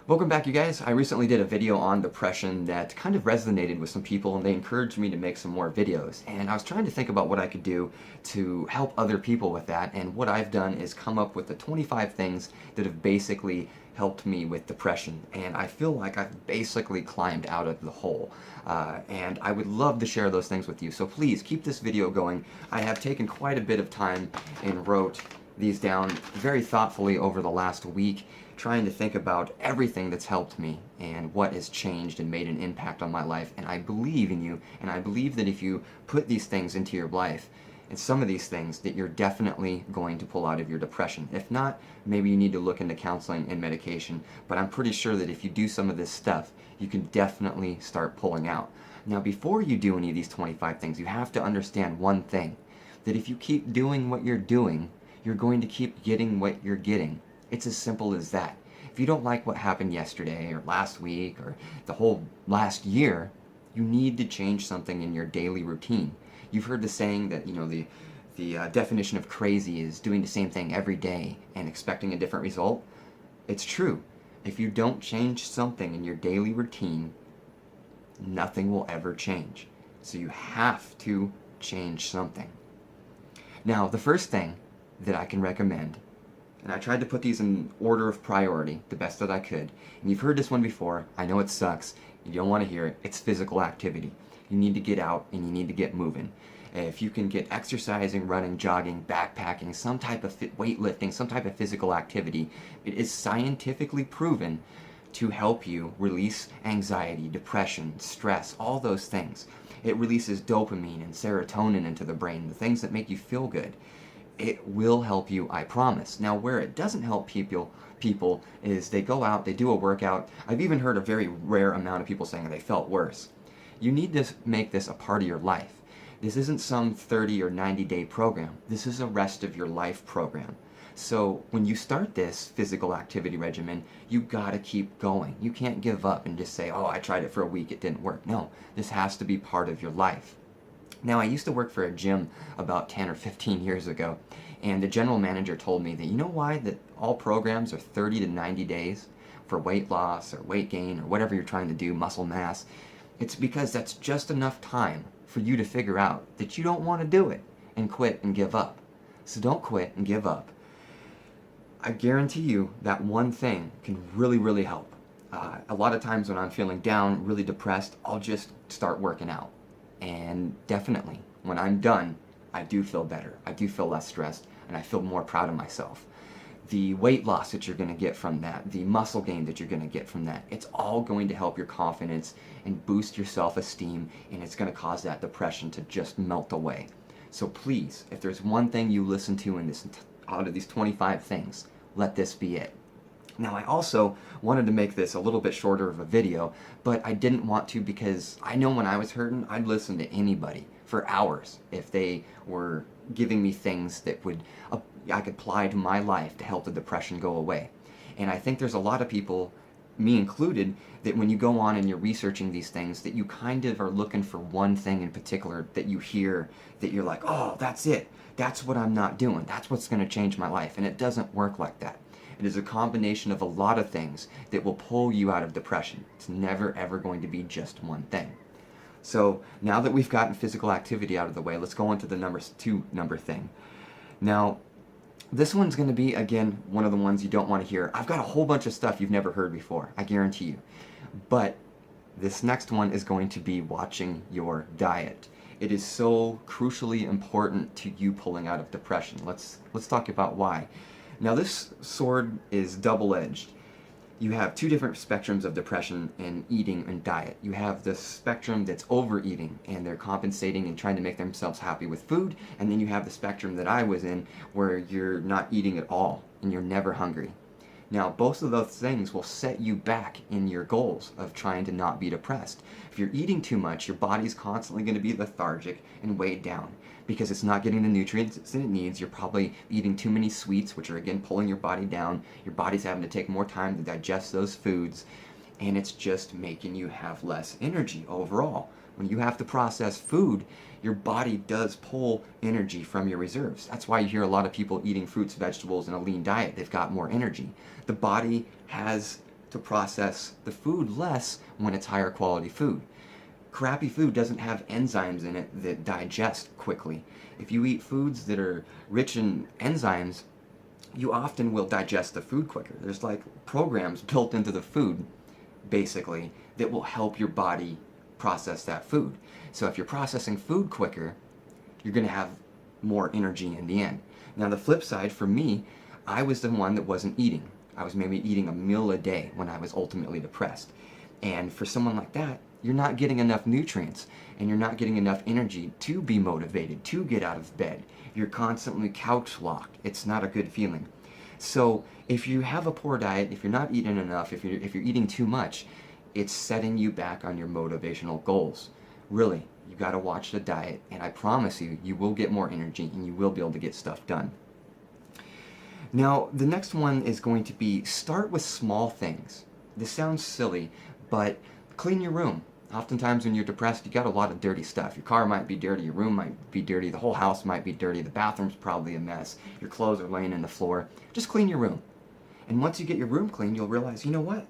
Welcome back, you guys. I recently did a video on depression that kind of resonated with some people, and they encouraged me to make some more videos. And I was trying to think about what I could do to help other people with that, and what I've done is come up with the 25 things that have basically helped me with depression. And I feel like I've basically climbed out of the hole. And I would love to share those things with you. So please keep this video going. I have taken quite a bit of time and wrote these down very thoughtfully over the last week, trying to think about everything that's helped me and what has changed and made an impact on my life. And I believe in you, and I believe that if you put these things into your life, and some of these things, that you're definitely going to pull out of your depression. If not, maybe you need to look into counseling and medication, but I'm pretty sure that if you do some of this stuff, you can definitely start pulling out. Now, before you do any of these 25 things, you have to understand one thing, that if you keep doing what you're doing, you're going to keep getting what you're getting. It's as simple as that. If you don't like what happened yesterday or last week or the whole last year, you need to change something in your daily routine. You've heard the saying that, the definition of crazy is doing the same thing every day and expecting a different result. It's true. If you don't change something in your daily routine, nothing will ever change. So you have to change something. Now, the first thing that I can recommend, and I tried to put these in order of priority the best that I could. And you've heard this one before. I know it sucks. You don't want to hear it. It's physical activity. You need to get out and you need to get moving. If you can get exercising, running, jogging, backpacking, some type of weightlifting, some type of physical activity, it is scientifically proven to help you release anxiety, depression, stress, all those things. It releases dopamine and serotonin into the brain, the things that make you feel good. It will help you, I promise. Now, where it doesn't help people is they go out, they do a workout. I've even heard a very rare amount of people saying that they felt worse. You need to make this a part of your life. This isn't some 30 or 90-day program. This is a rest of your life program. So when you start this physical activity regimen, you gotta keep going. You can't give up and just say, oh, I tried it for a week, it didn't work. No, this has to be part of your life. Now, I used to work for a gym about 10 or 15 years ago, and the general manager told me that, you know why that all programs are 30 to 90 days for weight loss or weight gain or whatever you're trying to do, muscle mass? It's because that's just enough time for you to figure out that you don't want to do it and quit and give up. So don't quit and give up. I guarantee you that one thing can really, really help. A lot of times when I'm feeling down, really depressed, I'll just start working out. And definitely, when I'm done, I do feel better. I do feel less stressed, and I feel more proud of myself. The weight loss that you're going to get from that, the muscle gain that you're going to get from that, it's all going to help your confidence and boost your self-esteem, and it's going to cause that depression to just melt away. So please, if there's one thing you listen to in this, out of these 25 things, let this be it. Now, I also wanted to make this a little bit shorter of a video, but I didn't want to because I know when I was hurting, I'd listen to anybody for hours if they were giving me things that I could apply to my life to help the depression go away. And I think there's a lot of people, me included, that when you go on and you're researching these things, that you kind of are looking for one thing in particular that you hear that you're like, oh, that's it. That's what I'm not doing. That's what's going to change my life. And it doesn't work like that. It is a combination of a lot of things that will pull you out of depression. It's never, ever going to be just one thing. So now that we've gotten physical activity out of the way, let's go on to the number thing. Now, this one's going to be, again, one of the ones you don't want to hear. I've got a whole bunch of stuff you've never heard before, I guarantee you. But this next one is going to be watching your diet. It is so crucially important to you pulling out of depression. Let's talk about why. Now, this sword is double-edged. You have two different spectrums of depression in eating and diet. You have the spectrum that's overeating, and they're compensating and trying to make themselves happy with food, and then you have the spectrum that I was in, where you're not eating at all, and you're never hungry. Now, both of those things will set you back in your goals of trying to not be depressed. If you're eating too much, your body's constantly going to be lethargic and weighed down because it's not getting the nutrients that it needs. You're probably eating too many sweets, which are again pulling your body down. Your body's having to take more time to digest those foods, and it's just making you have less energy overall. When you have to process food, your body does pull energy from your reserves. That's why you hear a lot of people eating fruits, vegetables, and a lean diet. They've got more energy. The body has to process the food less when it's higher quality food. Crappy food doesn't have enzymes in it that digest quickly. If you eat foods that are rich in enzymes, you often will digest the food quicker. There's like programs built into the food, basically, that will help your body process that food. So if you're processing food quicker, you're going to have more energy in the end. Now the flip side for me, I was the one that wasn't eating. I was maybe eating a meal a day when I was ultimately depressed. And for someone like that, you're not getting enough nutrients and you're not getting enough energy to be motivated, to get out of bed. You're constantly couch locked. It's not a good feeling. So if you have a poor diet, if you're not eating enough, if you're eating too much, it's setting you back on your motivational goals. Really, you got to watch the diet, and I promise you, you will get more energy and you will be able to get stuff done. Now, the next one is going to be start with small things. This sounds silly, but clean your room. Oftentimes when you're depressed, you got a lot of dirty stuff. Your car might be dirty, your room might be dirty, the whole house might be dirty, the bathroom's probably a mess, your clothes are laying in the floor. Just clean your room. And once you get your room clean, you'll realize, you know what?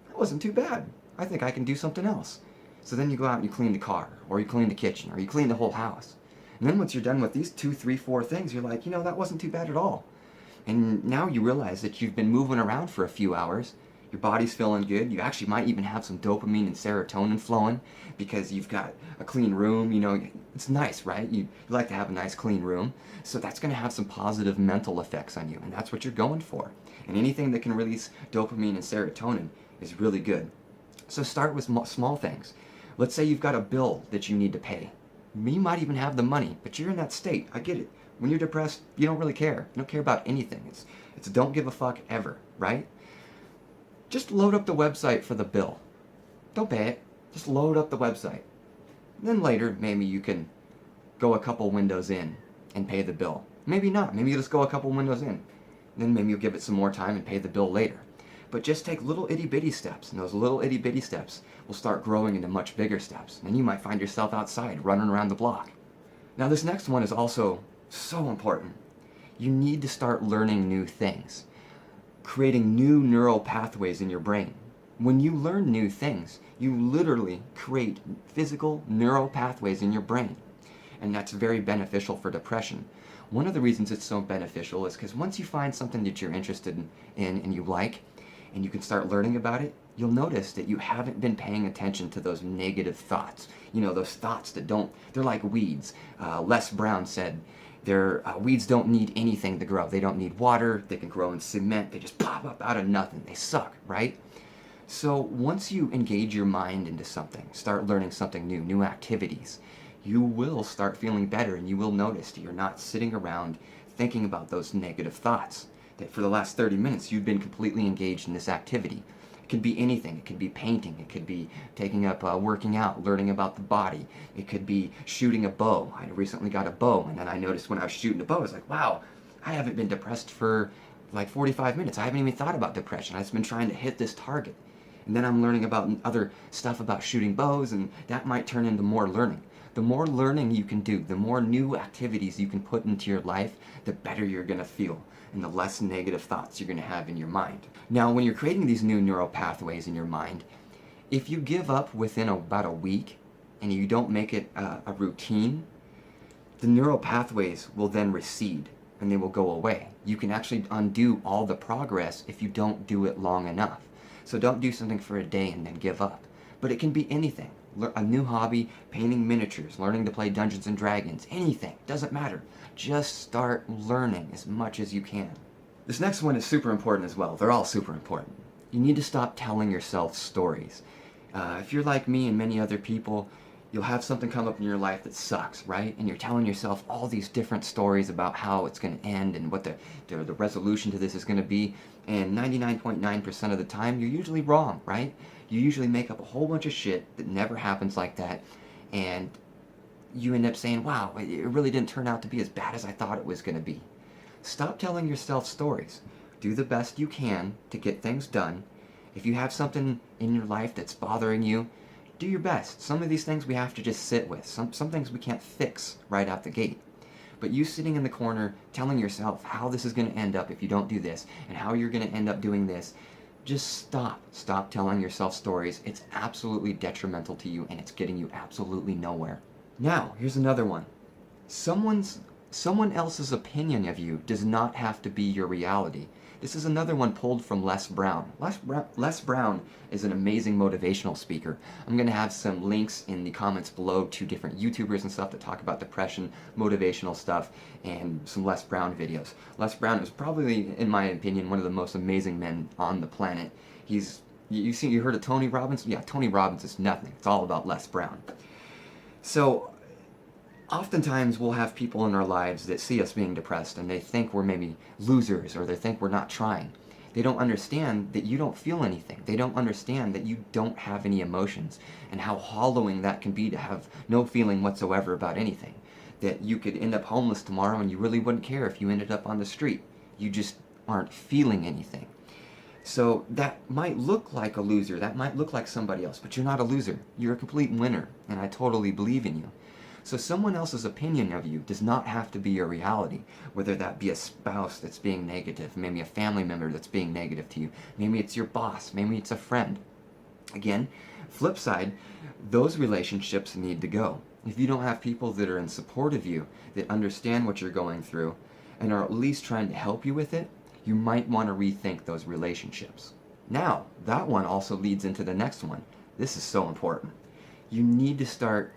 That wasn't too bad. I think I can do something else. So then you go out and you clean the car, or you clean the kitchen, or you clean the whole house. And then once you're done with these 2, 3, 4 things, you're like, you know, that wasn't too bad at all. And now you realize that you've been moving around for a few hours, your body's feeling good, you actually might even have some dopamine and serotonin flowing because you've got a clean room, you know, it's nice, right? You like to have a nice clean room, so that's going to have some positive mental effects on you, and that's what you're going for. And anything that can release dopamine and serotonin is really good. So start with small things. Let's say you've got a bill that you need to pay. You might even have the money, but you're in that state. I get it. When you're depressed, you don't really care. You don't care about anything. It's a don't give a fuck ever, right? Just load up the website for the bill. Don't pay it. Just load up the website. Then later, maybe you can go a couple windows in and pay the bill. Maybe not. Maybe you just go a couple windows in. Then maybe you'll give it some more time and pay the bill later. But just take little itty bitty steps, and those little itty bitty steps will start growing into much bigger steps. And then you might find yourself outside running around the block. Now this next one is also so important. You need to start learning new things, creating new neural pathways in your brain. When you learn new things, you literally create physical neural pathways in your brain. And that's very beneficial for depression. One of the reasons it's so beneficial is because once you find something that you're interested in and you like, and you can start learning about it, you'll notice that you haven't been paying attention to those negative thoughts. You know, those thoughts that they're like weeds. Les Brown said, weeds don't need anything to grow. They don't need water, they can grow in cement, they just pop up out of nothing. They suck, right? So once you engage your mind into something, start learning something new activities, you will start feeling better, and you will notice that you're not sitting around thinking about those negative thoughts. That for the last 30 minutes you've been completely engaged in this activity. It could be anything. It could be painting. It could be taking up working out, learning about the body. It could be shooting a bow. I recently got a bow, and then I noticed when I was shooting a bow, I was like, wow, I haven't been depressed for like 45 minutes. I haven't even thought about depression. I've just been trying to hit this target. And then I'm learning about other stuff about shooting bows, and that might turn into more learning. The more learning you can do, the more new activities you can put into your life, the better you're going to feel, and the less negative thoughts you're going to have in your mind. Now, when you're creating these new neural pathways in your mind, if you give up within about a week and you don't make it a routine, the neural pathways will then recede and they will go away. You can actually undo all the progress if you don't do it long enough. So don't do something for a day and then give up. But it can be anything. A new hobby, painting miniatures, learning to play Dungeons and Dragons, anything, doesn't matter. Just start learning as much as you can. This next one is super important as well. They're all super important. You need to stop telling yourself stories. If you're like me and many other people, you'll have something come up in your life that sucks, right? And you're telling yourself all these different stories about how it's going to end and what the resolution to this is going to be. And 99.9% of the time, you're usually wrong, right? You usually make up a whole bunch of shit that never happens like that. And you end up saying, wow, it really didn't turn out to be as bad as I thought it was going to be. Stop telling yourself stories. Do the best you can to get things done. If you have something in your life that's bothering you, do your best. Some of these things we have to just sit with. Some things we can't fix right out the gate. But you sitting in the corner telling yourself how this is going to end up if you don't do this, and how you're going to end up doing this, Just stop. Stop telling yourself stories. It's absolutely detrimental to you and it's getting you absolutely nowhere. Now, here's another one. Someone else's opinion of you does not have to be your reality. This is another one pulled from Les Brown. Les Brown is an amazing motivational speaker. I'm going to have some links in the comments below to different YouTubers and stuff that talk about depression, motivational stuff, and some Les Brown videos. Les Brown is probably, in my opinion, one of the most amazing men on the planet. You heard of Tony Robbins? Yeah, Tony Robbins is nothing. It's all about Les Brown. So, oftentimes we'll have people in our lives that see us being depressed and they think we're maybe losers or they think we're not trying. They don't understand that you don't feel anything. They don't understand that you don't have any emotions and how hollowing that can be to have no feeling whatsoever about anything. That you could end up homeless tomorrow and you really wouldn't care if you ended up on the street. You just aren't feeling anything. So that might look like a loser, that might look like somebody else, but you're not a loser. You're a complete winner, and I totally believe in you. So someone else's opinion of you does not have to be your reality, whether that be a spouse that's being negative, maybe a family member that's being negative to you, maybe it's your boss, maybe it's a friend. Again, flip side, those relationships need to go. If you don't have people that are in support of you, that understand what you're going through, and are at least trying to help you with it, you might want to rethink those relationships. Now, that one also leads into the next one. This is so important. You need to start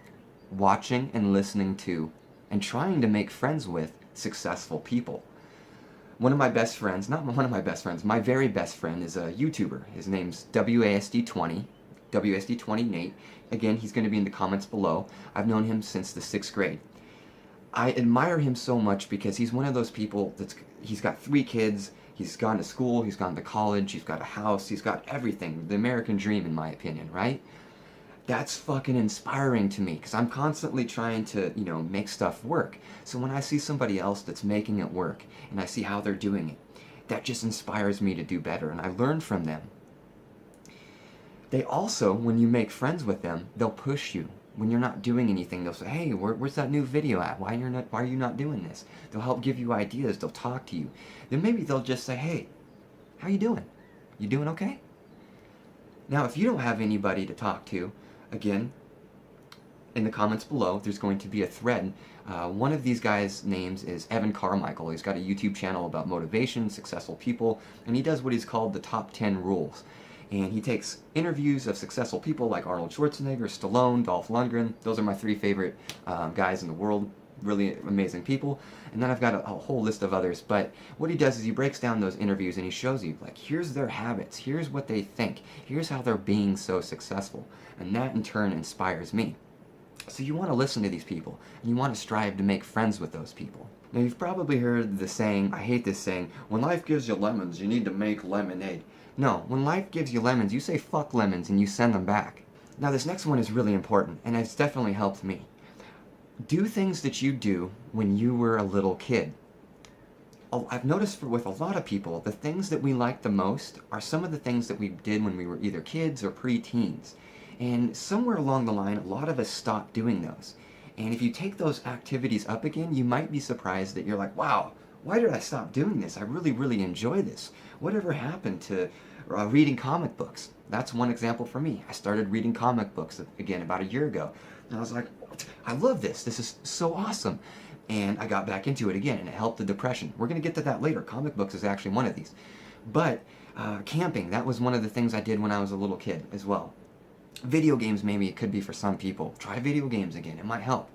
watching and listening to and trying to make friends with successful people. One of my best friends, not one of my best friends, my very best friend is a YouTuber. His name's WASD20, WASD20 Nate. Again, he's going to be in the comments below. I've known him since the 6th grade. I admire him so much because he's one of those people he's got 3 kids, he's gone to school, he's gone to college, he's got a house, he's got everything. The American dream, in my opinion, right? That's fucking inspiring to me because I'm constantly trying to, make stuff work. So when I see somebody else that's making it work and I see how they're doing it, that just inspires me to do better and I learn from them. They also, when you make friends with them, they'll push you. When you're not doing anything, they'll say, hey, where's that new video at? Why are you not doing this? They'll help give you ideas. They'll talk to you. Then maybe they'll just say, hey, how you doing? You doing okay? Now, if you don't have anybody to talk to, again, in the comments below, there's going to be a thread. One of these guys' names is Evan Carmichael. He's got a YouTube channel about motivation, successful people, and he does what he's called the top 10 rules. And he takes interviews of successful people like Arnold Schwarzenegger, Stallone, Dolph Lundgren. Those are my 3 favorite guys in the world. Really amazing people. And then I've got a whole list of others. But what he does is he breaks down those interviews and he shows you, like, here's their habits. Here's what they think. Here's how they're being so successful. And that in turn inspires me. So you want to listen to these people. And you want to strive to make friends with those people. Now you've probably heard the saying, I hate this saying, when life gives you lemons, you need to make lemonade. No, when life gives you lemons, you say fuck lemons and you send them back. Now this next one is really important, and it's definitely helped me. Do things that you do when you were a little kid. I've noticed with a lot of people, the things that we like the most are some of the things that we did when we were either kids or pre-teens. And somewhere along the line, a lot of us stopped doing those. And if you take those activities up again, you might be surprised that you're like, wow, why did I stop doing this? I really, really enjoy this. Whatever happened to reading comic books? That's one example for me. I started reading comic books again about a year ago. And I was like, I love this. This is so awesome. And I got back into it again, and it helped the depression. We're going to get to that later. Comic books is actually one of these. But camping, that was one of the things I did when I was a little kid as well. Video games, maybe it could be for some people. Try video games again. It might help.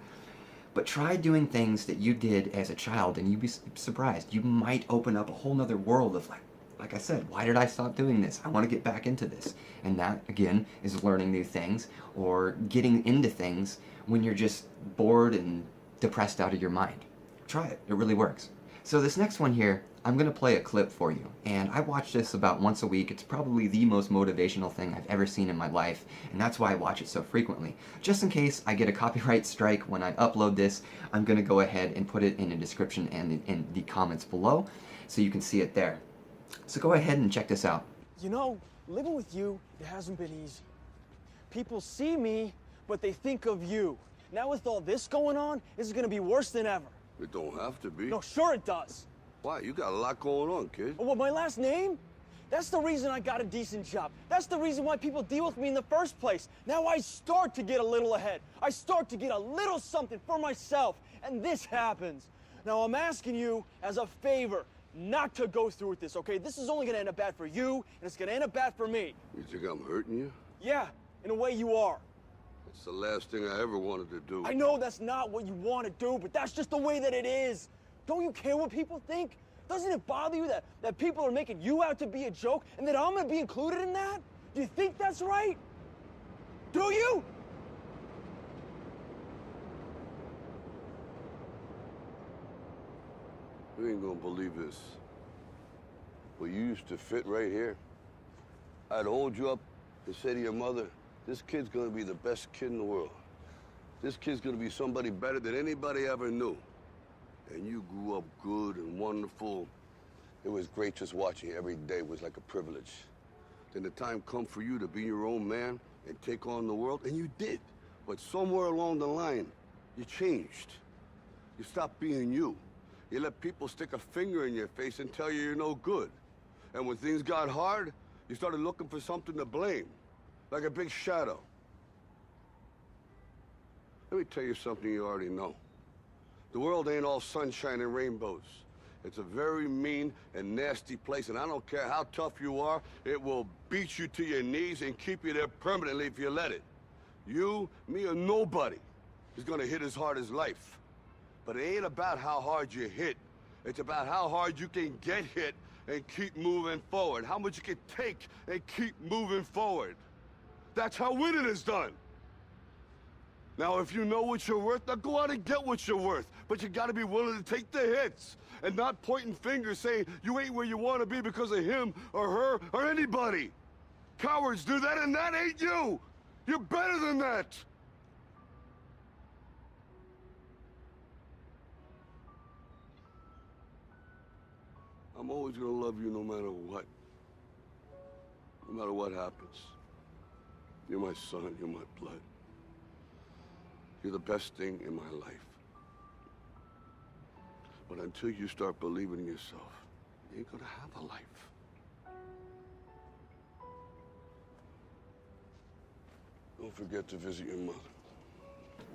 But try doing things that you did as a child, and you'd be surprised. You might open up a whole nother world of like I said, why did I stop doing this? I want to get back into this. And that, again, is learning new things or getting into things when you're just bored and depressed out of your mind. Try it. It really works. So this next one here, I'm going to play a clip for you. And I watch this about once a week. It's probably the most motivational thing I've ever seen in my life. And that's why I watch it so frequently. Just in case I get a copyright strike when I upload this, I'm going to go ahead and put it in the description and in the comments below so you can see it there. So go ahead and check this out. You know, living with you, it hasn't been easy. People see me, but they think of you. Now with all this going on, this is gonna be worse than ever. It don't have to be. No, sure it does. Why? You got a lot going on, kid. Oh, what, my last name? That's the reason I got a decent job. That's the reason why people deal with me in the first place. Now I start to get a little ahead. I start to get a little something for myself, and this happens. Now I'm asking you as a favor not to go through with this, okay? This is only gonna end up bad for you, and it's gonna end up bad for me. You think I'm hurting you? Yeah, in a way you are. That's the last thing I ever wanted to do. I know that's not what you want to do, but that's just the way that it is. Don't you care what people think? Doesn't it bother you that people are making you out to be a joke and that I'm gonna be included in that? Do you think that's right? Do you? You ain't gonna believe this. But you used to fit right here. I'd hold you up and say to your mother, this kid's gonna be the best kid in the world. This kid's gonna be somebody better than anybody ever knew. And you grew up good and wonderful. It was great just watching you every day. It was like a privilege. Then the time come for you to be your own man and take on the world, and you did. But somewhere along the line, you changed. You stopped being you. You let people stick a finger in your face and tell you you're no good. And when things got hard, you started looking for something to blame, like a big shadow. Let me tell you something you already know. The world ain't all sunshine and rainbows. It's a very mean and nasty place, and I don't care how tough you are, it will beat you to your knees and keep you there permanently if you let it. You, me, or nobody is gonna hit as hard as life. But it ain't about how hard you hit. It's about how hard you can get hit and keep moving forward. How much you can take and keep moving forward. That's how winning is done. Now, if you know what you're worth, now go out and get what you're worth. But you gotta be willing to take the hits and not pointing fingers saying you ain't where you wanna be because of him or her or anybody. Cowards do that, and that ain't you. You're better than that. I'm always gonna love you no matter what. No matter what happens. You're my son, you're my blood. You're the best thing in my life. But until you start believing in yourself, you ain't gonna have a life. Don't forget to visit your mother.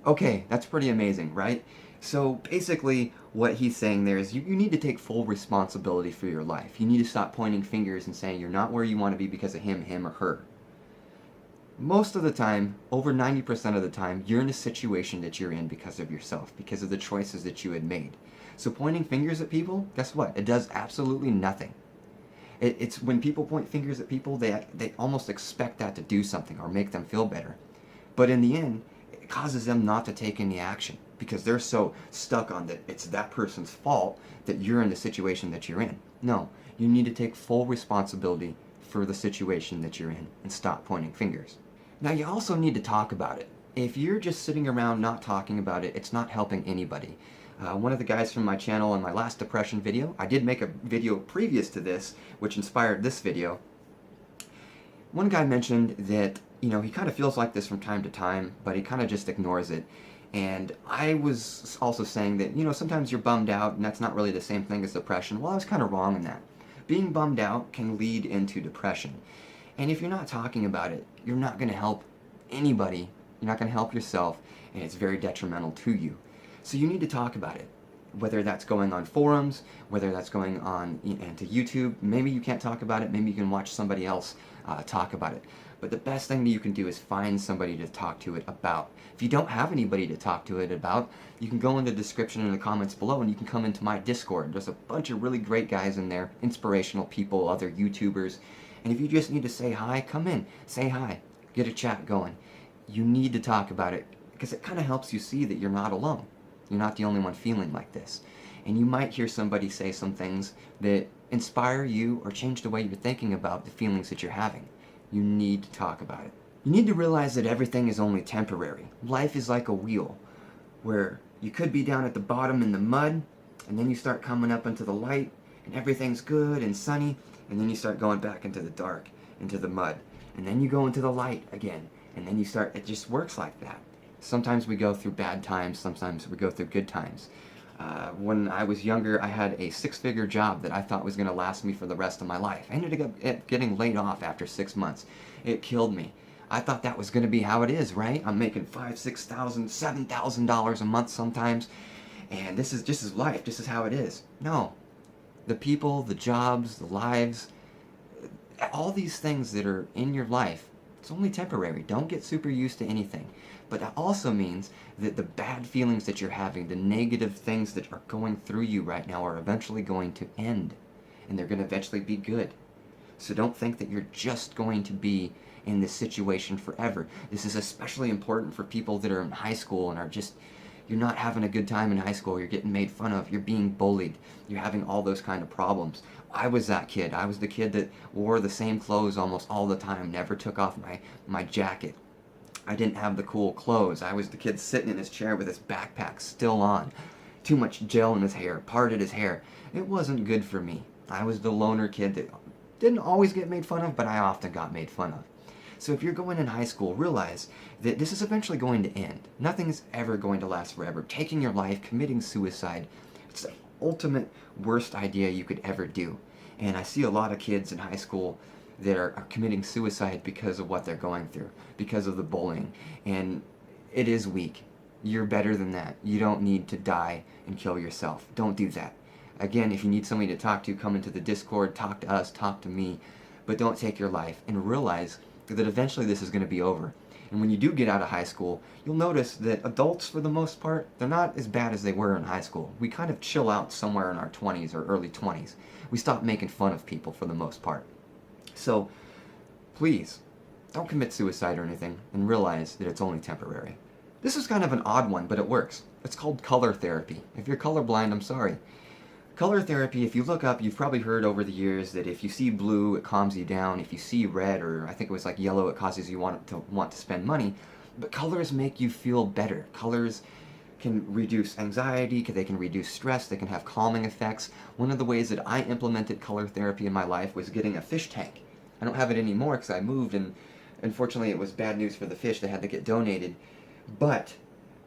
Okay, that's pretty amazing, right? So basically, what he's saying there is you need to take full responsibility for your life. You need to stop pointing fingers and saying you're not where you want to be because of him, or her. Most of the time, over 90% of the time, you're in a situation that you're in because of yourself, because of the choices that you had made. So pointing fingers at people, guess what? It does absolutely nothing. It's when people point fingers at people, they almost expect that to do something or make them feel better. But in the end, it causes them not to take any action because they're so stuck on that it's that person's fault that you're in the situation that you're in. No, you need to take full responsibility for the situation that you're in and stop pointing fingers. Now you also need to talk about it. If you're just sitting around not talking about it, it's not helping anybody. One of the guys from my channel in my last depression video, I did make a video previous to this, which inspired this video. One guy mentioned that, you know, he kind of feels like this from time to time, but he kind of just ignores it. And I was also saying that, you know, sometimes you're bummed out and that's not really the same thing as depression. Well, I was kind of wrong in that. Being bummed out can lead into depression. And if you're not talking about it, you're not going to help anybody. You're not going to help yourself, and it's very detrimental to you. So you need to talk about it, whether that's going on forums, whether that's going on into YouTube. Maybe you can't talk about it. Maybe you can watch somebody else talk about it. But the best thing that you can do is find somebody to talk to it about. If you don't have anybody to talk to it about, you can go in the description in the comments below and you can come into my Discord. There's a bunch of really great guys in there, inspirational people, other YouTubers. And if you just need to say hi, come in, say hi, get a chat going. You need to talk about it because it kind of helps you see that you're not alone. You're not the only one feeling like this. And you might hear somebody say some things that inspire you or change the way you're thinking about the feelings that you're having. You need to talk about it. You need to realize that everything is only temporary. Life is like a wheel where you could be down at the bottom in the mud and then you start coming up into the light and everything's good and sunny, and then you start going back into the dark, into the mud, and then you go into the light again, and then you start, it just works like that. Sometimes we go through bad times, sometimes we go through good times. When I was younger, I had a six-figure job that I thought was going to last me for the rest of my life. I ended up getting laid off after 6 months. It killed me. I thought that was going to be how it is, right? I'm making $5,000, $6,000, $7,000 a month sometimes, and this is life. This is how it is. No, the people, the jobs, the lives, all these things that are in your life, it's only temporary. Don't get super used to anything. But that also means that the bad feelings that you're having, the negative things that are going through you right now are eventually going to end. And they're going to eventually be good. So don't think that you're just going to be in this situation forever. This is especially important for people that are in high school and are just, you're not having a good time in high school, you're getting made fun of, you're being bullied, you're having all those kind of problems. I was that kid. I was the kid that wore the same clothes almost all the time, never took off my jacket. I didn't have the cool clothes. I was the kid sitting in his chair with his backpack still on, too much gel in his hair, parted his hair. It wasn't good for me. I was the loner kid that didn't always get made fun of, but I often got made fun of. So if you're going in high school, realize that this is eventually going to end. Nothing is ever going to last forever. Taking your life, committing suicide, it's the ultimate worst idea you could ever do. And I see a lot of kids in high school that are committing suicide because of what they're going through, because of the bullying. And it is weak. You're better than that. You don't need to die and kill yourself. Don't do that. Again, if you need somebody to talk to, come into the Discord, talk to us, talk to me. But don't take your life, and realize that eventually this is going to be over. And when you do get out of high school, you'll notice that adults, for the most part, they're not as bad as they were in high school. We kind of chill out somewhere in our 20s or early 20s. We stop making fun of people for the most part. So, please, don't commit suicide or anything, and realize that it's only temporary. This is kind of an odd one, but it works. It's called color therapy. If you're colorblind, I'm sorry. Color therapy, if you look up, you've probably heard over the years that if you see blue, it calms you down. If you see red, or I think it was like yellow, it causes you want to spend money. But colors make you feel better. Colors can reduce anxiety, they can reduce stress, they can have calming effects. One of the ways that I implemented color therapy in my life was getting a fish tank. I don't have it anymore because I moved, and unfortunately it was bad news for the fish. They had to get donated. But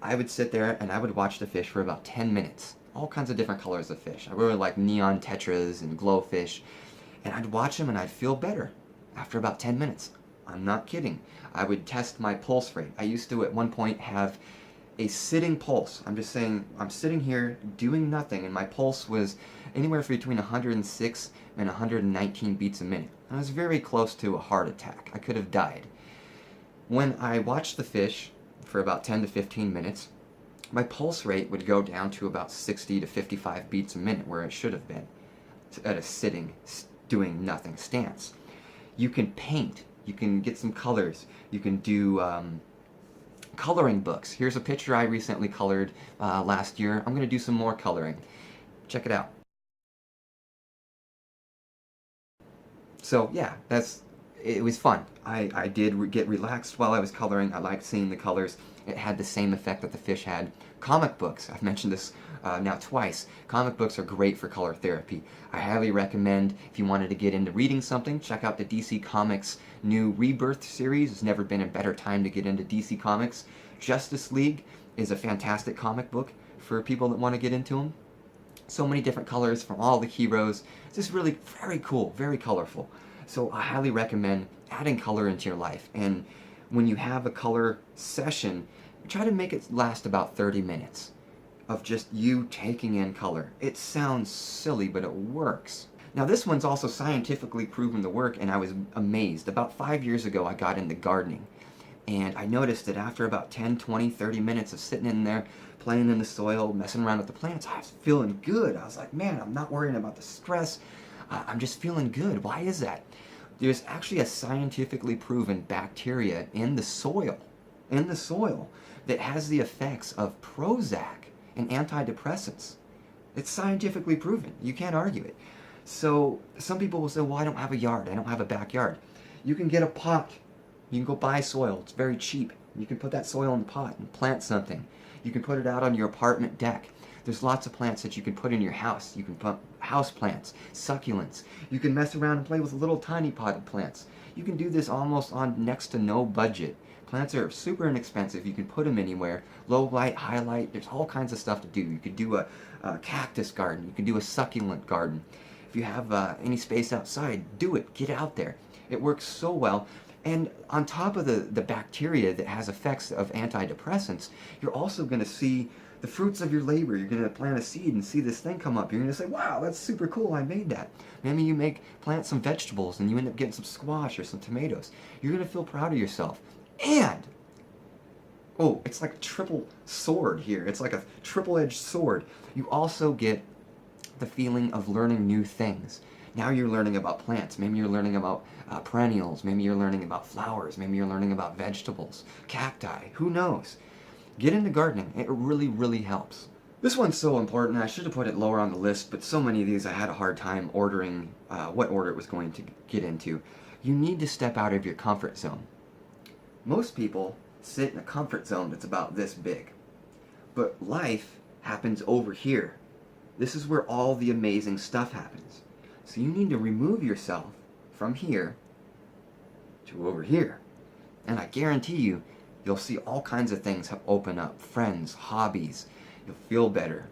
I would sit there and I would watch the fish for about 10 minutes. All kinds of different colors of fish. I really like neon tetras and glowfish. And I'd watch them and I'd feel better after about 10 minutes. I'm not kidding. I would test my pulse rate. I used to at one point have a sitting pulse. I'm just saying, I'm sitting here doing nothing, and my pulse was anywhere between 106 and 119 beats a minute. I was very close to a heart attack. I could have died. When I watched the fish for about 10 to 15 minutes, my pulse rate would go down to about 60 to 55 beats a minute, where it should have been at a sitting, doing nothing stance. You can paint. You can get some colors. You can do coloring books. Here's a picture I recently colored last year. I'm going to do some more coloring. Check it out. So yeah, it was fun. I did get relaxed while I was coloring. I liked seeing the colors. It had the same effect that the fish had. Comic books, I've mentioned this now twice. Comic books are great for color therapy. I highly recommend, if you wanted to get into reading something, check out the DC Comics new Rebirth series. It's never been a better time to get into DC Comics. Justice League is a fantastic comic book for people that want to get into them. So many different colors from all the heroes. It's just really very cool, very colorful. So I highly recommend adding color into your life. And when you have a color session, try to make it last about 30 minutes of just you taking in color. It sounds silly, but it works. Now this one's also scientifically proven to work, and I was amazed. About 5 years ago, I got into gardening, and I noticed that after about 10, 20, 30 minutes of sitting in there, playing in the soil, messing around with the plants, I was feeling good. I was like, man, I'm not worrying about the stress. I'm just feeling good. Why is that? There's actually a scientifically proven bacteria in the soil that has the effects of Prozac and antidepressants. It's scientifically proven. You can't argue it. So some people will say, well, I don't have a yard. I don't have a backyard. You can get a pot. You can go buy soil. It's very cheap. You can put that soil in the pot and plant something. You can put it out on your apartment deck. There's lots of plants that you can put in your house. You can put house plants, succulents. You can mess around and play with little tiny potted plants. You can do this almost on next to no budget. Plants are super inexpensive. You can put them anywhere. Low light, high light, there's all kinds of stuff to do. You could do a cactus garden. You can do a succulent garden. If you have any space outside, do it. Get out there. It works so well. And on top of the bacteria that has effects of antidepressants, you're also going to see the fruits of your labor. You're going to plant a seed and see this thing come up. You're going to say, wow, that's super cool. I made that. Maybe you plant some vegetables and you end up getting some squash or some tomatoes. You're going to feel proud of yourself. And, oh, it's like a triple sword here. It's like a triple-edged sword. You also get the feeling of learning new things. Now you're learning about plants. Maybe you're learning about perennials. Maybe you're learning about flowers. Maybe you're learning about vegetables, cacti. Who knows? Get into gardening. It really, really helps. This one's so important. I should have put it lower on the list, but so many of these I had a hard time ordering what order it was going to get into. You need to step out of your comfort zone. Most people sit in a comfort zone that's about this big. But life happens over here. This is where all the amazing stuff happens. So you need to remove yourself from here to over here. And I guarantee you, you'll see all kinds of things open up. Friends, hobbies. You'll feel better.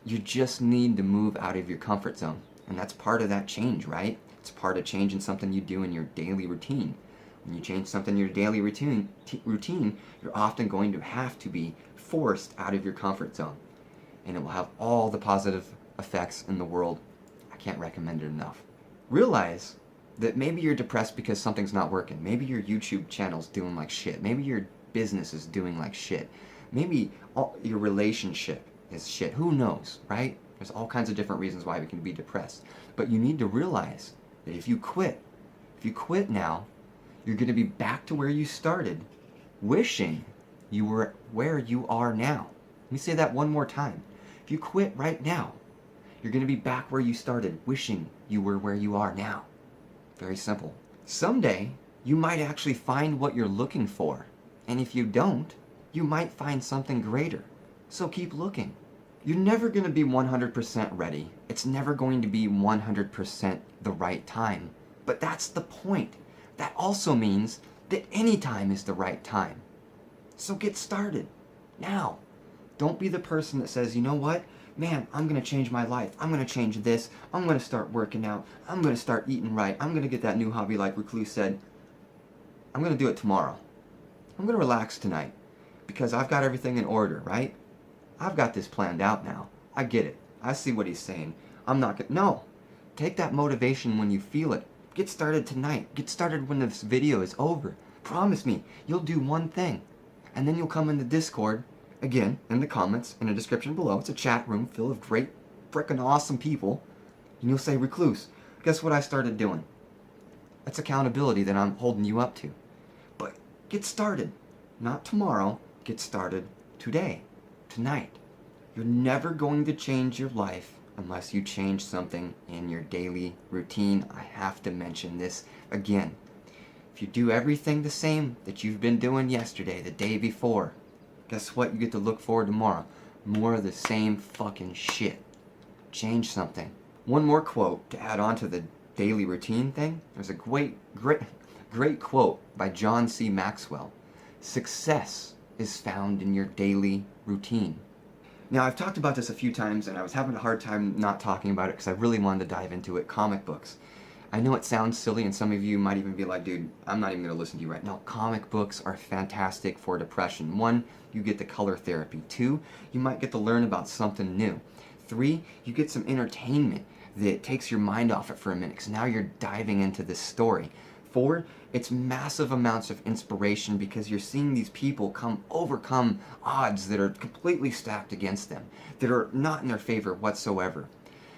You just need to move out of your comfort zone. And that's part of that change, right? It's part of changing something you do in your daily routine. When you change something in your daily routine, you're often going to have to be forced out of your comfort zone. And it will have all the positive effects in the world. I can't recommend it enough. Realize that maybe you're depressed because something's not working. Maybe your YouTube channel's doing like shit. Maybe your business is doing like shit. Maybe your relationship is shit. Who knows, right? There's all kinds of different reasons why we can be depressed. But you need to realize that if you quit now, you're going to be back to where you started, wishing you were where you are now. Let me say that one more time. If you quit right now, you're going to be back where you started, wishing you were where you are now. Very simple. Someday, you might actually find what you're looking for. And if you don't, you might find something greater. So keep looking. You're never going to be 100% ready. It's never going to be 100% the right time. But that's the point. That also means that any time is the right time. So get started. Now. Don't be the person that says, you know what? Man, I'm going to change my life. I'm going to change this. I'm going to start working out. I'm going to start eating right. I'm going to get that new hobby like Recluse said. I'm going to do it tomorrow. I'm going to relax tonight because I've got everything in order, right? I've got this planned out now. I get it. I see what he's saying. I'm not going to... No. Take that motivation when you feel it. Get started tonight. Get started when this video is over. Promise me, you'll do one thing. And then you'll come in the Discord, again, in the comments, in the description below. It's a chat room full of great, frickin' awesome people. And you'll say, Recluse, guess what I started doing? That's accountability that I'm holding you up to. But get started. Not tomorrow. Get started today. Tonight. You're never going to change your life unless you change something in your daily routine. I have to mention this again. If you do everything the same that you've been doing yesterday, the day before, guess what you get to look forward to tomorrow? More of the same fucking shit. Change something. One more quote to add on to the daily routine thing. There's a great quote by John C. Maxwell. Success is found in your daily routine. Now, I've talked about this a few times, and I was having a hard time not talking about it because I really wanted to dive into it. Comic books. I know it sounds silly, and some of you might even be like, dude, I'm not even going to listen to you right now. Comic books are fantastic for depression. 1, you get the color therapy. 2, you might get to learn about something new. 3, you get some entertainment that takes your mind off it for a minute, because now you're diving into this story. 4, it's massive amounts of inspiration because you're seeing these people overcome odds that are completely stacked against them, that are not in their favor whatsoever.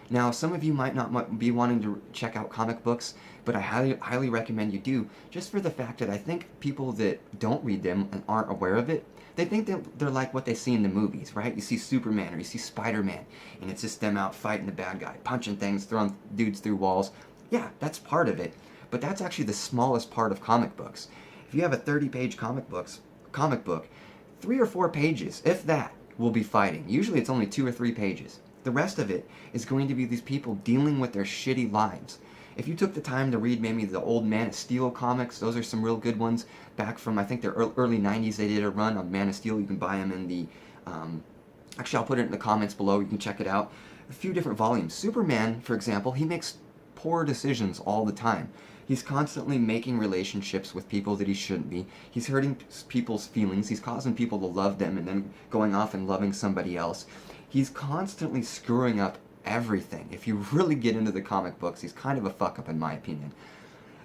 Now, some of you might not be wanting to check out comic books, but I highly recommend you do, just for the fact that I think people that don't read them and aren't aware of it, they think that they're like what they see in the movies, right? You see Superman or you see Spider-Man, and it's just them out fighting the bad guy, punching things, throwing dudes through walls. Yeah, that's part of it. But that's actually the smallest part of comic books. If you have a 30-page comic book, 3 or 4 pages, if that, will be fighting. Usually it's only 2 or 3 pages. The rest of it is going to be these people dealing with their shitty lives. If you took the time to read maybe the old Man of Steel comics, those are some real good ones. Back from, I think, the early 90s, they did a run on Man of Steel. You can buy them in the... actually, I'll put it in the comments below. You can check it out. A few different volumes. Superman, for example, he makes poor decisions all the time. He's constantly making relationships with people that he shouldn't be. He's hurting people's feelings. He's causing people to love them and then going off and loving somebody else. He's constantly screwing up everything. If you really get into the comic books, he's kind of a fuck-up in my opinion.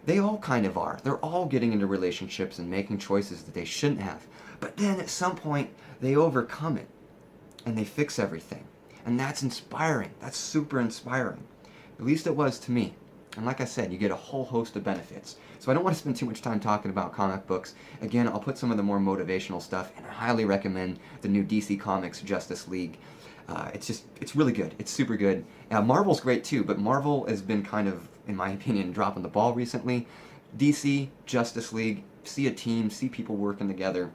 They all kind of are. They're all getting into relationships and making choices that they shouldn't have. But then at some point, they overcome it. And they fix everything. And that's inspiring. That's super inspiring. At least it was to me. And like I said, you get a whole host of benefits. So I don't want to spend too much time talking about comic books. Again, I'll put some of the more motivational stuff, and I highly recommend the new DC Comics Justice League. It's really good. It's super good. Marvel's great too, but Marvel has been kind of, in my opinion, dropping the ball recently. DC, Justice League, see a team, see people working together.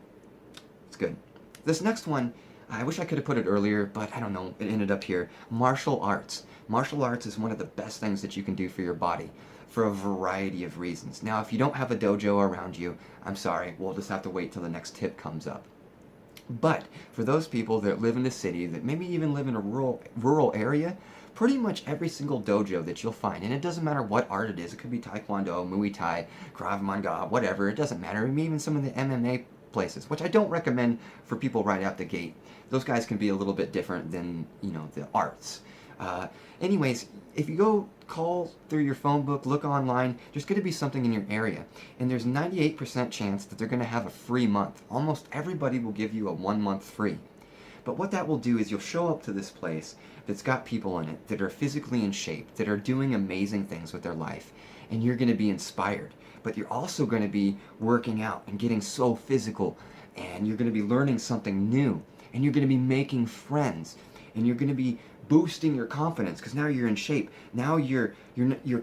It's good. This next one, I wish I could have put it earlier, but I don't know, it ended up here. Martial arts. Martial arts is one of the best things that you can do for your body, for a variety of reasons. Now, if you don't have a dojo around you, I'm sorry, we'll just have to wait till the next tip comes up. But for those people that live in the city, that maybe even live in a rural area, pretty much every single dojo that you'll find, and it doesn't matter what art it is, it could be Taekwondo, Muay Thai, Krav Maga, whatever, it doesn't matter, maybe even some of the MMA places, which I don't recommend for people right out the gate. Those guys can be a little bit different than, you know, the arts. Anyways, if you go call through your phone book, look online, there's going to be something in your area. And there's 98% chance that they're going to have a free month. Almost everybody will give you a 1 month free. But what that will do is you'll show up to this place that's got people in it that are physically in shape, that are doing amazing things with their life. And you're going to be inspired. But you're also going to be working out and getting so physical. And you're going to be learning something new. And you're going to be making friends. And you're going to be boosting your confidence, because now you're in shape. Now your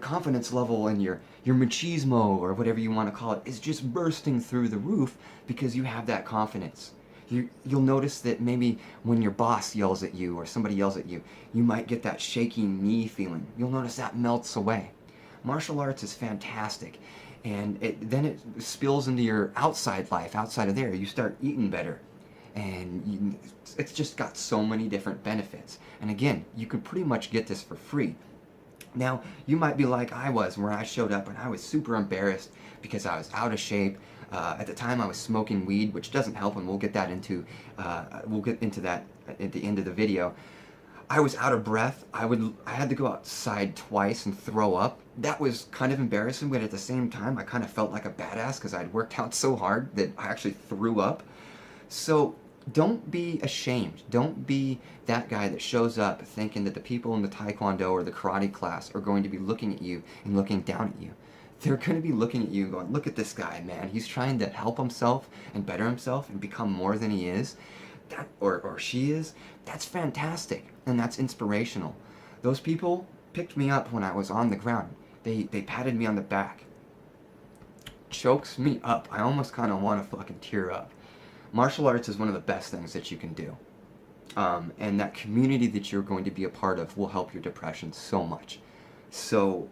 confidence level and your machismo, or whatever you want to call it, is just bursting through the roof because you have that confidence. You'll notice that maybe when your boss yells at you or somebody yells at you, you might get that shaky knee feeling. You'll notice that melts away. Martial arts is fantastic. And then it spills into your outside life. Outside of there, you start eating better. And it's just got so many different benefits. And again, you can pretty much get this for free. Now, you might be like I was, where I showed up and I was super embarrassed because I was out of shape. At the time, I was smoking weed, which doesn't help, and we'll get into that at the end of the video. I was out of breath. I had to go outside twice and throw up. That was kind of embarrassing, but at the same time, I kind of felt like a badass because I'd worked out so hard that I actually threw up. So don't be ashamed. Don't be that guy that shows up thinking that the people in the Taekwondo or the karate class are going to be looking at you and looking down at you. They're going to be looking at you and going, look at this guy, man. He's trying to help himself and better himself and become more than he is. That, or she is. That's fantastic. And that's inspirational. Those people picked me up when I was on the ground. They patted me on the back. Chokes me up. I almost kind of want to fucking tear up. Martial arts is one of the best things that you can do. And that community that you're going to be a part of will help your depression so much. So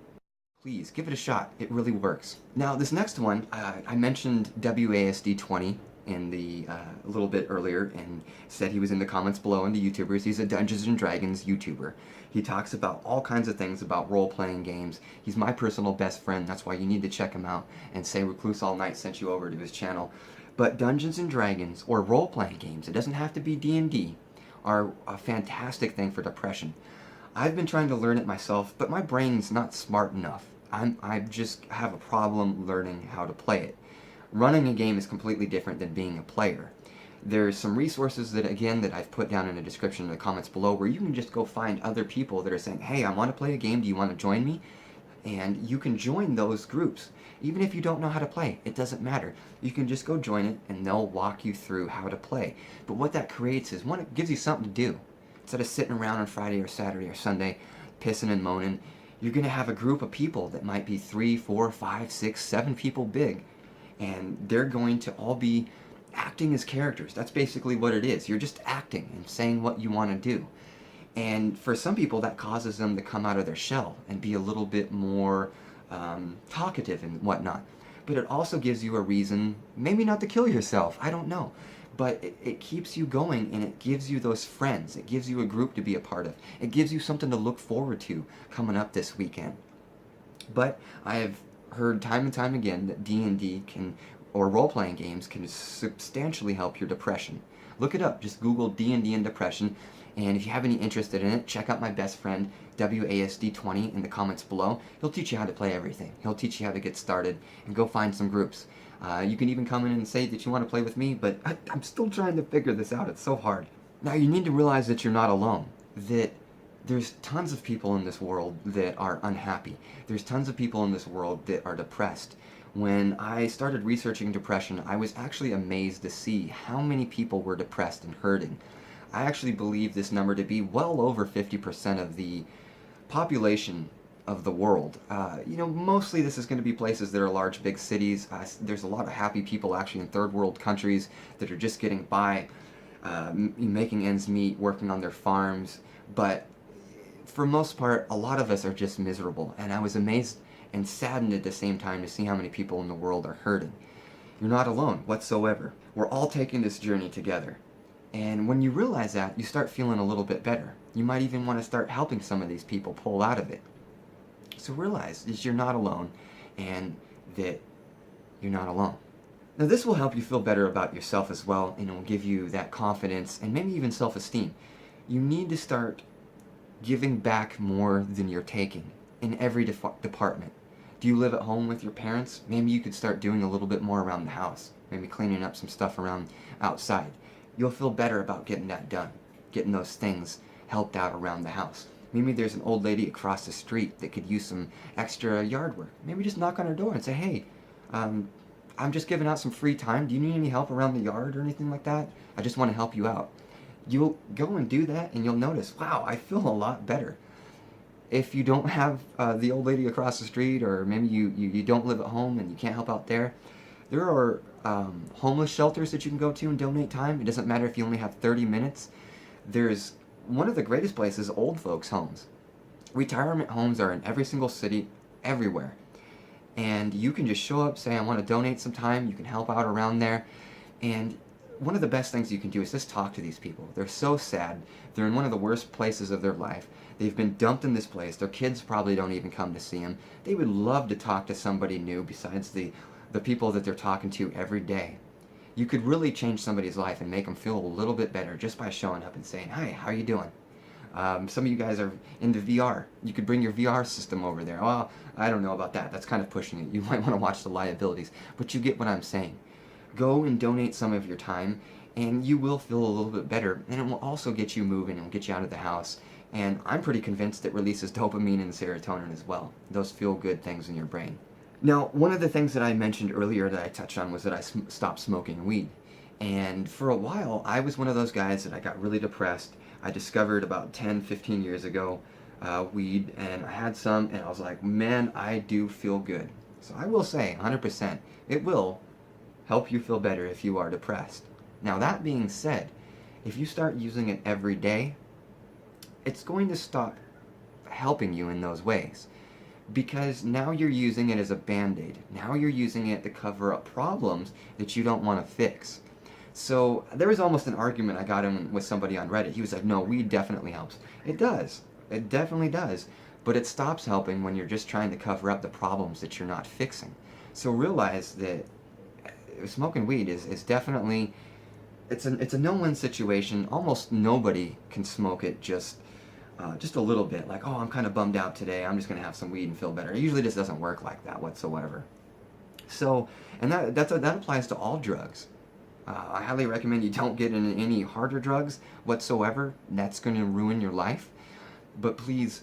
please, give it a shot. It really works. Now, this next one, I mentioned WASD20 in the a little bit earlier, and said he was in the comments below in the YouTubers. He's a Dungeons & Dragons YouTuber. He talks about all kinds of things about role-playing games. He's my personal best friend. That's why you need to check him out, and say Recluse All Night sent you over to his channel. But Dungeons & Dragons, or role-playing games, it doesn't have to be D&D, are a fantastic thing for depression. I've been trying to learn it myself, but my brain's not smart enough. I just have a problem learning how to play it. Running a game is completely different than being a player. There's some resources that I've put down in the description in the comments below, where you can just go find other people that are saying, hey, I want to play a game, do you want to join me? And you can join those groups. Even if you don't know how to play, it doesn't matter. You can just go join it and they'll walk you through how to play. But what that creates is, one, it gives you something to do. Instead of sitting around on Friday or Saturday or Sunday pissing and moaning, you're going to have a group of people that might be 3, 4, 5, 6, 7 people big. And they're going to all be acting as characters. That's basically what it is. You're just acting and saying what you want to do. And for some people, that causes them to come out of their shell and be a little bit more talkative and whatnot. But it also gives you a reason, maybe not to kill yourself, I don't know. But it keeps you going, and it gives you those friends. It gives you a group to be a part of. It gives you something to look forward to coming up this weekend. But I have heard time and time again that D&D can, or role-playing games, can substantially help your depression. Look it up. Just Google D&D and depression. And if you have any interest in it, check out my best friend, WASD20, in the comments below. He'll teach you how to play everything. He'll teach you how to get started, and go find some groups. You can even come in and say that you want to play with me, but I'm still trying to figure this out. It's so hard. Now, you need to realize that you're not alone. That there's tons of people in this world that are unhappy. There's tons of people in this world that are depressed. When I started researching depression, I was actually amazed to see how many people were depressed and hurting. I actually believe this number to be well over 50% of the population of the world. Mostly this is going to be places that are large, big cities. There's a lot of happy people actually in third world countries that are just getting by, making ends meet, working on their farms. But for most part, a lot of us are just miserable. And I was amazed and saddened at the same time to see how many people in the world are hurting. You're not alone whatsoever. We're all taking this journey together. And when you realize that, you start feeling a little bit better. You might even want to start helping some of these people pull out of it. So realize that you're not alone, and that you're not alone. Now this will help you feel better about yourself as well, and it will give you that confidence and maybe even self-esteem. You need to start giving back more than you're taking in every department. Do you live at home with your parents? Maybe you could start doing a little bit more around the house. Maybe cleaning up some stuff around outside. You'll feel better about getting that done, getting those things helped out around the house. Maybe there's an old lady across the street that could use some extra yard work. Maybe just knock on her door and say, hey, I'm just giving out some free time. Do you need any help around the yard or anything like that? I just want to help you out. You'll go and do that, and you'll notice, wow, I feel a lot better. If you don't have the old lady across the street, or maybe you don't live at home and you can't help out there, there are homeless shelters that you can go to and donate time. It doesn't matter if you only have 30 minutes. There's one of the greatest places, old folks' homes. Retirement homes are in every single city, everywhere. And you can just show up, say, I want to donate some time. You can help out around there. And one of the best things you can do is just talk to these people. They're so sad. They're in one of the worst places of their life. They've been dumped in this place. Their kids probably don't even come to see them. They would love to talk to somebody new besides the people that they're talking to every day. You could really change somebody's life and make them feel a little bit better just by showing up and saying, hi, how are you doing? Some of you guys are into VR. You could bring your VR system over there. Well, I don't know about that. That's kind of pushing it. You might want to watch the liabilities. But you get what I'm saying. Go and donate some of your time, and you will feel a little bit better. And it will also get you moving and get you out of the house. And I'm pretty convinced it releases dopamine and serotonin as well. Those feel-good things in your brain. Now, one of the things that I mentioned earlier that I touched on was that I stopped smoking weed. And for a while, I was one of those guys that I got really depressed. I discovered about 10, 15 years ago weed, and I had some, and I was like, man, I do feel good. So I will say, 100%, it will help you feel better if you are depressed. Now, that being said, if you start using it every day, it's going to stop helping you in those ways. Because now you're using it as a band-aid. Now you're using it to cover up problems that you don't want to fix. So there was almost an argument I got in with somebody on Reddit. He was like, no, weed definitely helps. It does. It definitely does. But it stops helping when you're just trying to cover up the problems that you're not fixing. So realize that smoking weed is definitely, it's a no-win situation. Almost nobody can smoke it just a little bit, like, oh, I'm kind of bummed out today, I'm just going to have some weed and feel better. It usually just doesn't work like that whatsoever. So, and that applies to all drugs. I highly recommend you don't get into any harder drugs whatsoever. That's going to ruin your life. But please,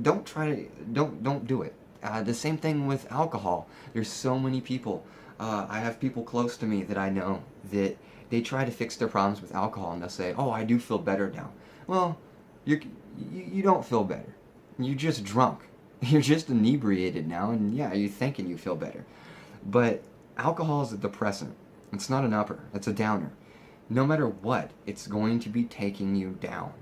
don't do it. The same thing with alcohol. There's so many people. I have people close to me that I know that they try to fix their problems with alcohol, and they'll say, oh, I do feel better now. Well, you don't feel better. You're just drunk. You're just inebriated now, and yeah, you're thinking you feel better. But alcohol is a depressant. It's not an upper, it's a downer. No matter what, it's going to be taking you down.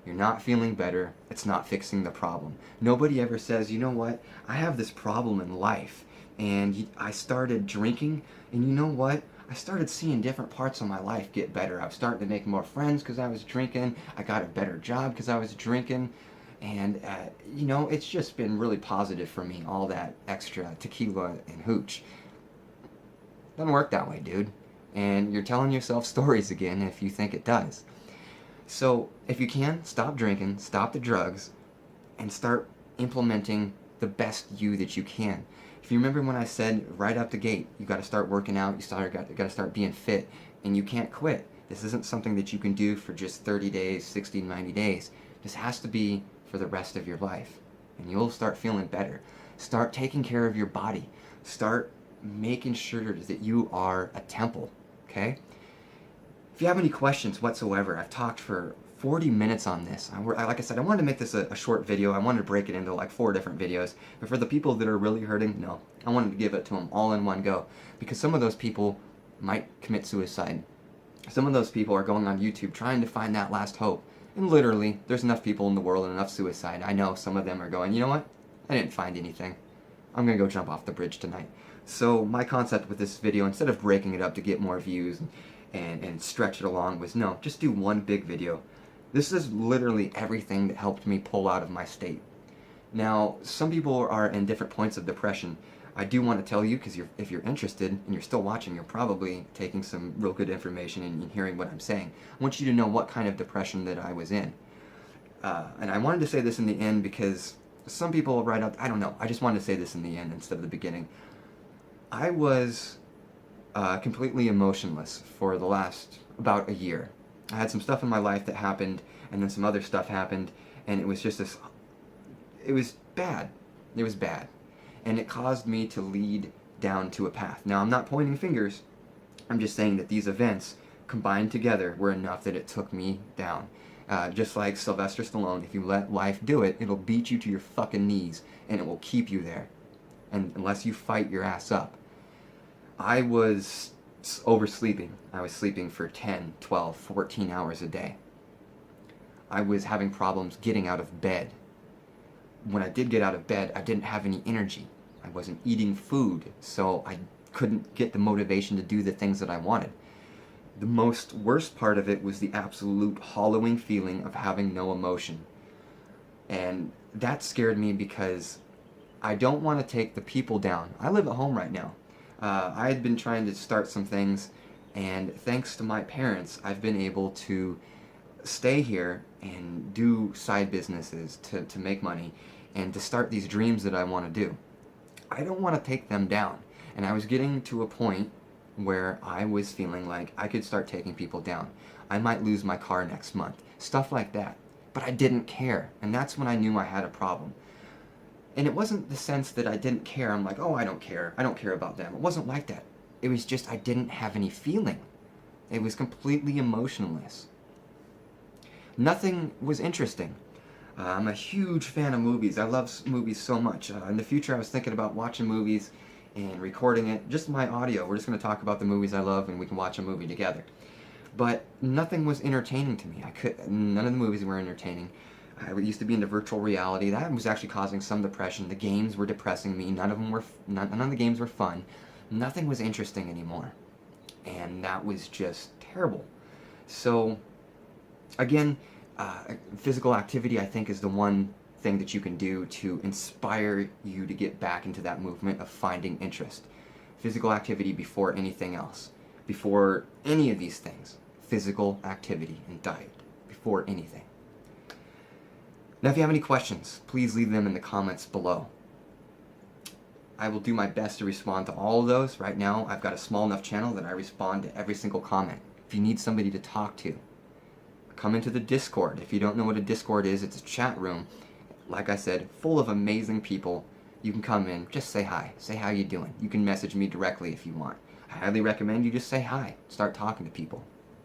You're not feeling better, it's not fixing the problem. Nobody ever says, you know what, I have this problem in life, and I started drinking, and you know what? I started seeing different parts of my life get better. I was starting to make more friends because I was drinking. I got a better job because I was drinking. And, you know, it's just been really positive for me, all that extra tequila and hooch. Doesn't work that way, dude. And you're telling yourself stories again if you think it does. So, if you can, stop drinking, stop the drugs, and start implementing the best you that you can. If you remember when I said right out the gate, you got to start working out, you got to start being fit, and you can't quit. This isn't something that you can do for just 30 days, 60, 90 days. This has to be for the rest of your life, and you'll start feeling better. Start taking care of your body. Start making sure that you are a temple, okay? If you have any questions whatsoever, I've talked for 40 minutes on this. Like I said, I wanted to make this a short video. I wanted to break it into like 4 different videos. But for the people that are really hurting, no. I wanted to give it to them all in one go. Because some of those people might commit suicide. Some of those people are going on YouTube trying to find that last hope. And literally, there's enough people in the world and enough suicide. I know some of them are going, you know what? I didn't find anything. I'm going to go jump off the bridge tonight. So my concept with this video, instead of breaking it up to get more views and stretch it along, was no, just do one big video. This is literally everything that helped me pull out of my state. Now, some people are in different points of depression. I do want to tell you, because if you're interested and you're still watching, you're probably taking some real good information and hearing what I'm saying. I want you to know what kind of depression that I was in. And I wanted to say this in the end because some people write out, I don't know, I just wanted to say this in the end instead of the beginning. I was completely emotionless for the last about a year. I had some stuff in my life that happened, and then some other stuff happened, and it was just this, it was bad. It was bad. And it caused me to lead down to a path. Now, I'm not pointing fingers. I'm just saying that these events combined together were enough that it took me down. Just like Sylvester Stallone, if you let life do it, it'll beat you to your fucking knees, and it will keep you there. And unless you fight your ass up. I was oversleeping. I was sleeping for 10, 12, 14 hours a day. I was having problems getting out of bed. When I did get out of bed, I didn't have any energy. I wasn't eating food, so I couldn't get the motivation to do the things that I wanted. The worst part of it was the absolute hollowing feeling of having no emotion. And that scared me because I don't want to take the people down. I live at home right now. I had been trying to start some things, and thanks to my parents, I've been able to stay here and do side businesses to make money and to start these dreams that I want to do. I don't want to take them down. And I was getting to a point where I was feeling like I could start taking people down. I might lose my car next month. Stuff like that. But I didn't care. And that's when I knew I had a problem. And it wasn't the sense that I didn't care. I'm like, oh, I don't care. I don't care about them. It wasn't like that. It was just I didn't have any feeling. It was completely emotionless. Nothing was interesting. I'm a huge fan of movies. I love movies so much. In the future, I was thinking about watching movies and recording it. Just my audio. We're just going to talk about the movies I love and we can watch a movie together. But nothing was entertaining to me. None of the movies were entertaining. I used to be into virtual reality. That was actually causing some depression. The games were depressing me. None of the games were fun. Nothing was interesting anymore. And that was just terrible. So, again, physical activity, I think, is the one thing that you can do to inspire you to get back into that movement of finding interest. Physical activity before anything else. Before any of these things. Physical activity and diet. Before anything. Now, if you have any questions, please leave them in the comments below. I will do my best to respond to all of those. Right now, I've got a small enough channel that I respond to every single comment. If you need somebody to talk to, come into the Discord. If you don't know what a Discord is, it's a chat room. Like I said, full of amazing people. You can come in, just say hi. Say how you doing. You can message me directly if you want. I highly recommend you just say hi. Start talking to people.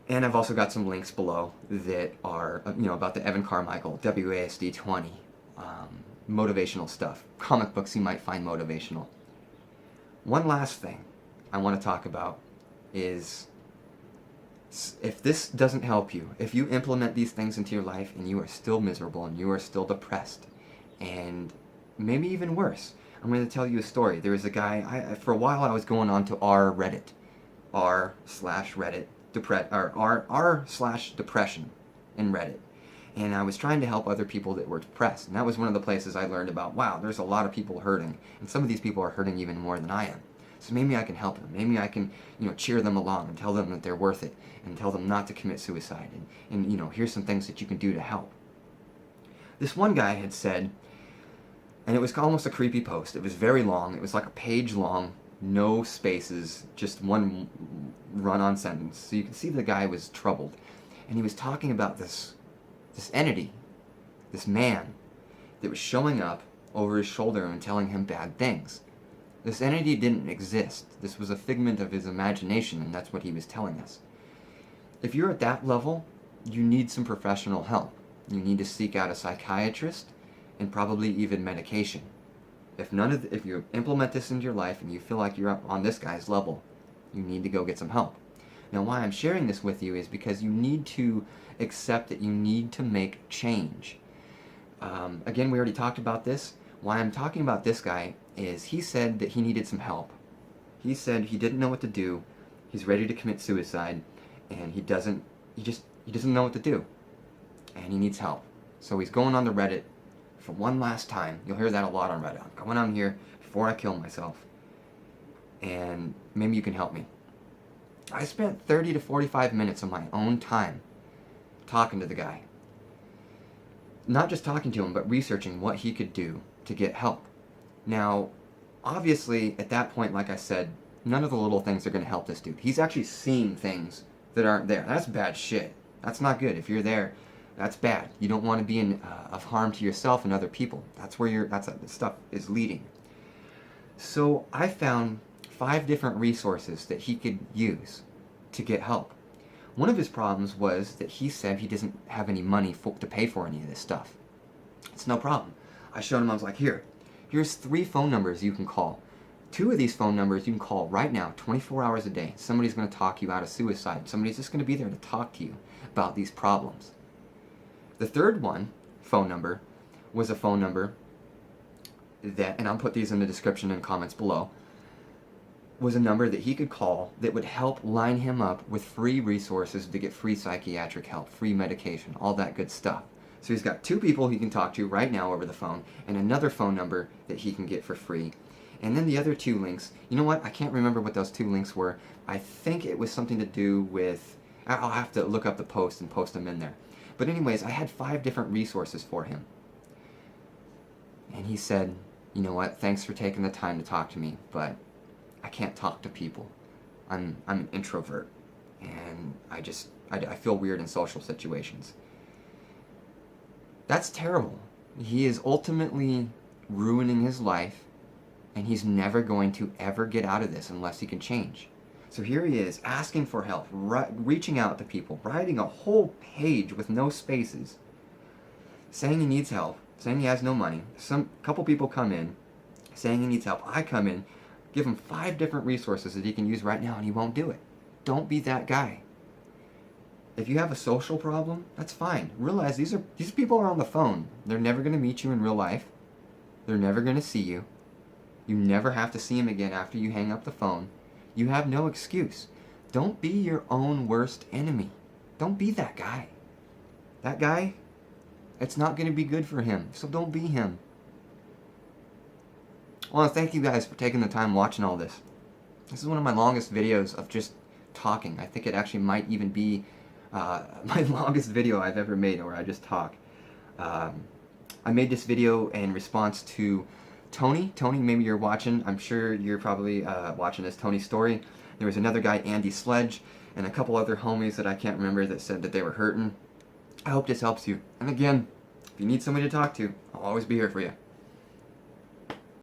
And I've also got some links below that are, about the Evan Carmichael, WASD 20, motivational stuff. Comic books you might find motivational. One last thing I want to talk about is if this doesn't help you, if you implement these things into your life and you are still miserable and you are still depressed, and maybe even worse, I'm going to tell you a story. There was a guy, for a while I was going on to r/Reddit, r/Reddit, r/depression in Reddit. And I was trying to help other people that were depressed. And that was one of the places I learned about, wow, there's a lot of people hurting. And some of these people are hurting even more than I am. So maybe I can help them. Maybe I can, cheer them along and tell them that they're worth it. And tell them not to commit suicide. And here's some things that you can do to help. This one guy had said, and it was almost a creepy post. It was very long. It was like a page long, no spaces, just one run-on sentence. So you can see the guy was troubled. And he was talking about this entity, this man, that was showing up over his shoulder and telling him bad things. This entity didn't exist. This was a figment of his imagination, and that's what he was telling us. If you're at that level, you need some professional help. You need to seek out a psychiatrist and probably even medication. If you implement this into your life and you feel like you're up on this guy's level, you need to go get some help. Now, why I'm sharing this with you is because you need to accept that you need to make change. Again, we already talked about this. Why I'm talking about this guy is he said that he needed some help. He said he didn't know what to do. He's ready to commit suicide, and he doesn't know what to do, and he needs help. So he's going on the Reddit for one last time. You'll hear that a lot on Reddit. I'm going on here before I kill myself, and maybe you can help me. I spent 30 to 45 minutes of my own time talking to the guy. Not just talking to him, but researching what he could do to get help. Now, obviously, at that point, like I said, none of the little things are going to help this dude. He's actually seeing things that aren't there. That's bad shit. That's not good. If you're there, that's bad. You don't want to be of harm to yourself and other people. That's where this stuff is leading. So I found 5 different resources that he could use to get help. One of his problems was that he said he doesn't have any money to pay for any of this stuff. It's no problem. I showed him, I was like, here's 3 phone numbers you can call. 2 of these phone numbers you can call right now, 24 hours a day. Somebody's going to talk you out of suicide. Somebody's just going to be there to talk to you about these problems. The third phone number, was a phone number that, and I'll put these in the description and comments below, was a number that he could call that would help line him up with free resources to get free psychiatric help, free medication, all that good stuff. So he's got 2 people he can talk to right now over the phone, and another phone number that he can get for free. And then the other 2 links, you know what, I can't remember what those 2 links were. I think it was something to do with, I'll have to look up the post and post them in there. But anyways, I had 5 different resources for him. And he said, you know what, thanks for taking the time to talk to me, but I can't talk to people. I'm an introvert, and I feel weird in social situations. That's terrible. He is ultimately ruining his life, and he's never going to ever get out of this unless he can change. So here he is, asking for help, reaching out to people, writing a whole page with no spaces, saying he needs help, saying he has no money. Couple people come in, saying he needs help. I come in, give him 5 different resources that he can use right now, and he won't do it. Don't be that guy. If you have a social problem, that's fine. Realize these people are on the phone. They're never going to meet you in real life. They're never going to see you. You never have to see them again after you hang up the phone. You have no excuse. Don't be your own worst enemy. Don't be that guy. That guy, it's not going to be good for him, so don't be him. I want to thank you guys for taking the time watching all this. This is one of my longest videos of just talking. I think it actually might even be my longest video I've ever made where I just talk. I made this video in response to Tony. Tony, maybe you're watching. I'm sure you're probably watching this Tony story. There was another guy, Andy Sledge, and a couple other homies that I can't remember that said that they were hurting. I hope this helps you. And again, if you need somebody to talk to, I'll always be here for you.